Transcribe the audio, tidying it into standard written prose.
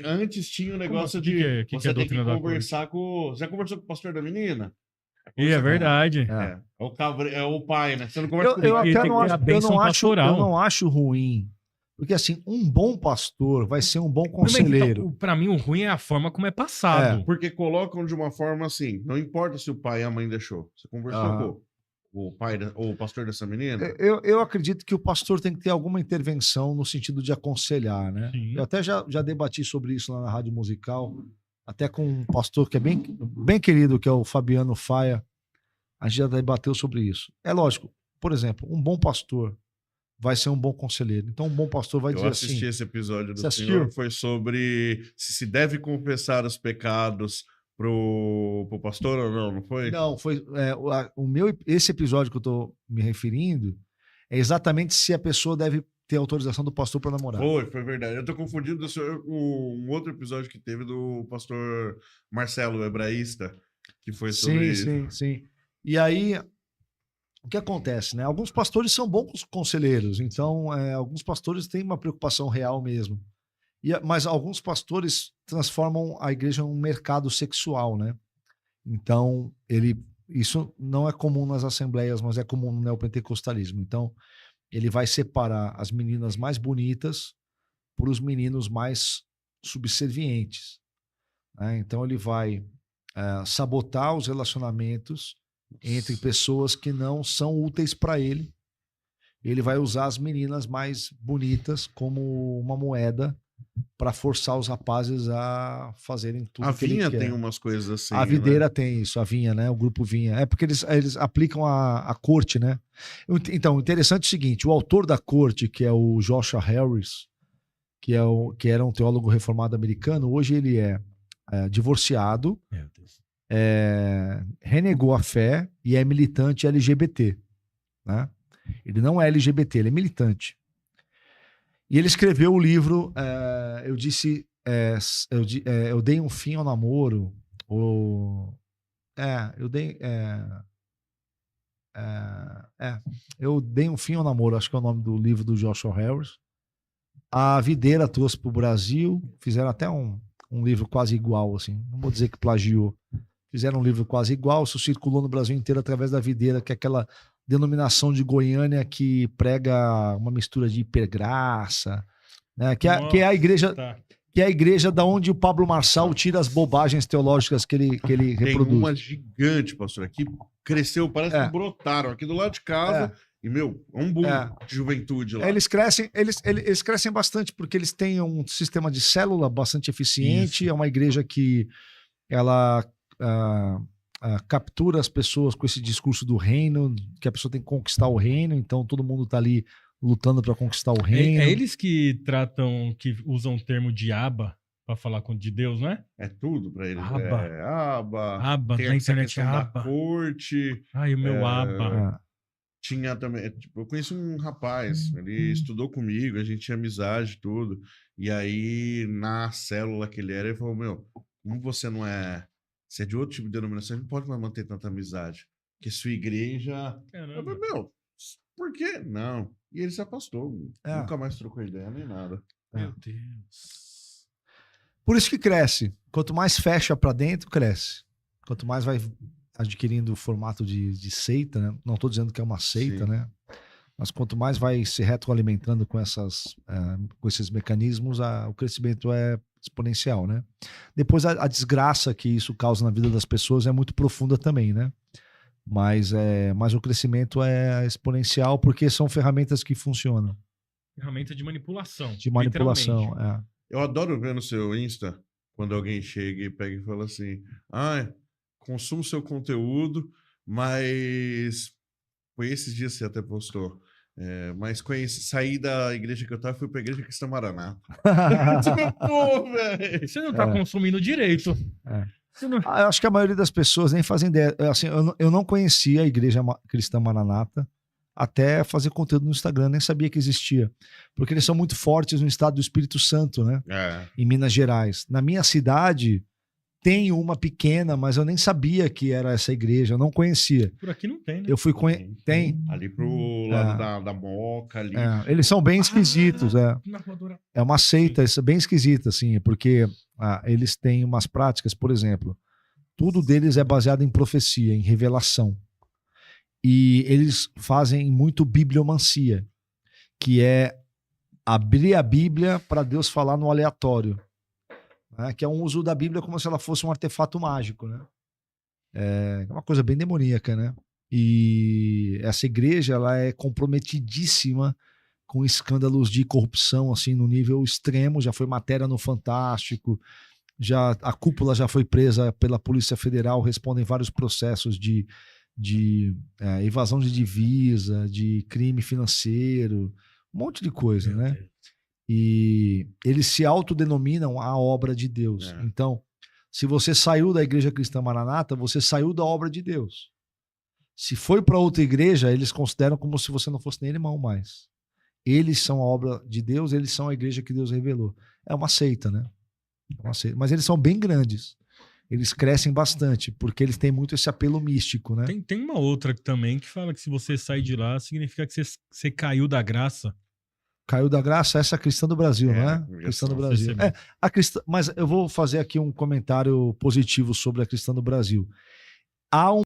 Antes tinha um negócio Que de que você é tem que doutrina da conversar com... Já conversou com o pastor da menina? E é verdade. É o pai, né? Você não conversa com Eu o pai. até tem não que ter acho, a bênção pastoral. eu não acho ruim. Porque assim, um bom pastor vai ser um bom Então, conselheiro. pra mim, o ruim é a forma como é passado. Porque colocam de uma forma assim, não importa se o pai e a mãe deixou. Você conversou com o pai ou o pastor dessa menina? Eu acredito que o pastor tem que ter alguma intervenção no sentido de aconselhar, né? Sim. Eu até já debati sobre isso lá na Rádio Musical, até com um pastor que é bem querido, que é o Fabiano Faia. A gente já debateu sobre isso. É lógico, por exemplo, um bom pastor vai ser um bom conselheiro. Então, um bom pastor vai dizer assim... Eu assisti esse episódio do Você senhor, assistiu? foi sobre se deve confessar os pecados pro pastor ou não foi? Não, foi esse episódio que eu tô me referindo é exatamente se a pessoa deve ter autorização do pastor para namorar. Foi verdade. Eu tô confundindo do senhor com um outro episódio que teve do pastor Marcelo, o hebraísta, que foi sobre isso. Sim. E aí, o que acontece, né? Alguns pastores são bons conselheiros, então alguns pastores têm uma preocupação real mesmo. Mas alguns pastores transformam a igreja em um mercado sexual, né? Então, isso não é comum nas assembleias, mas é comum no neopentecostalismo. Então, ele vai separar as meninas mais bonitas por os meninos mais subservientes, né? Então, ele vai sabotar os relacionamentos entre pessoas que não são úteis para ele. Ele vai usar as meninas mais bonitas como uma moeda para forçar os rapazes a fazerem tudo que ele quer. A Vinha tem umas coisas assim, a Videira, né? Tem isso, a Vinha, né? O grupo Vinha. É porque eles aplicam a corte, né? Então, interessante é o seguinte, o autor da corte, que é o Joshua Harris, que era um teólogo reformado americano, hoje ele é divorciado, renegou a fé e é militante LGBT, né? Ele não é LGBT, ele é militante. E ele escreveu o livro Eu dei um fim ao namoro, eu dei um fim ao namoro, acho que é o nome do livro do Joshua Harris. A Videira trouxe para o Brasil, fizeram até um livro quase igual, assim, não vou dizer que plagiou, fizeram um livro quase igual, isso circulou no Brasil inteiro através da Videira, que é aquela denominação de Goiânia que prega uma mistura de hipergraça, né? Que é a igreja, que é a igreja da onde o Pablo Marçal tira as bobagens teológicas que ele reproduz. Tem uma gigante, pastor, aqui cresceu, parece que brotaram aqui do lado de casa e, é um boom de juventude lá. Eles crescem bastante porque eles têm um sistema de célula bastante eficiente. Isso. É uma igreja que ela captura as pessoas com esse discurso do reino, que a pessoa tem que conquistar o reino, então todo mundo está ali lutando para conquistar o reino. É eles que usam o termo de Aba para falar de Deus, não é? É tudo para eles. Aba, tem na internet Aba. Da corte. Ai, o meu Aba. Tinha também, eu conheci um rapaz, ele estudou comigo, a gente tinha amizade, tudo. E aí, na célula que ele era, ele falou, como você não é... Se é de outro tipo de denominação, não pode mais manter tanta amizade. Porque sua igreja... Eu falei, por quê? Não. E ele se afastou. Nunca mais trocou ideia, nem nada. Meu Deus. Por isso que cresce. Quanto mais fecha para dentro, cresce. Quanto mais vai adquirindo o formato de seita, né? Não estou dizendo que é uma seita, né? Mas quanto mais vai se retroalimentando com esses mecanismos, o crescimento é exponencial, né? Depois a desgraça que isso causa na vida das pessoas é muito profunda também, né? Mas o crescimento é exponencial porque são ferramentas que funcionam. Ferramenta de manipulação. De manipulação, Eu adoro ver no seu Insta, quando alguém chega e pega e fala assim, consumo seu conteúdo, mas... Foi esses dias que você até postou. Mas saí da igreja que eu tava e fui pra igreja Cristã Maranata. Pô, velho! Você não tá consumindo direito. Eu acho que a maioria das pessoas nem fazem ideia. Assim, eu não conhecia a igreja Cristã Maranata até fazer conteúdo no Instagram, nem sabia que existia. Porque eles são muito fortes no estado do Espírito Santo, né? Em Minas Gerais. Na minha cidade, tem uma pequena, mas eu nem sabia que era essa igreja, eu não conhecia. Por aqui não tem, né? Eu fui Tem. Ali pro lado da Moca, ali. Eles são bem esquisitos, Na voadora. É uma seita bem esquisita, assim, porque eles têm umas práticas, por exemplo, tudo deles é baseado em profecia, em revelação. E eles fazem muito bibliomancia, que é abrir a Bíblia para Deus falar no aleatório. Né? Que é um uso da Bíblia como se ela fosse um artefato mágico, né? É uma coisa bem demoníaca, né? E essa igreja, ela é comprometidíssima com escândalos de corrupção, assim, no nível extremo. Já foi matéria no Fantástico, a cúpula já foi presa pela Polícia Federal, respondem vários processos de evasão de divisa, de crime financeiro, um monte de coisa, né? E eles se autodenominam a obra de Deus. Então, se você saiu da Igreja Cristã Maranata, você saiu da obra de Deus. Se foi para outra igreja, eles consideram como se você não fosse nem irmão mais. Eles são a obra de Deus, eles são a igreja que Deus revelou. É uma seita, né? É uma seita. Mas eles são bem grandes. Eles crescem bastante, porque eles têm muito esse apelo místico, né? Tem uma outra também que fala que se você sair de lá, significa que você caiu da graça. Caiu da graça, essa é a Cristã do Brasil, não é? Cristã do Brasil. Mas eu vou fazer aqui um comentário positivo sobre a Cristã do Brasil. Há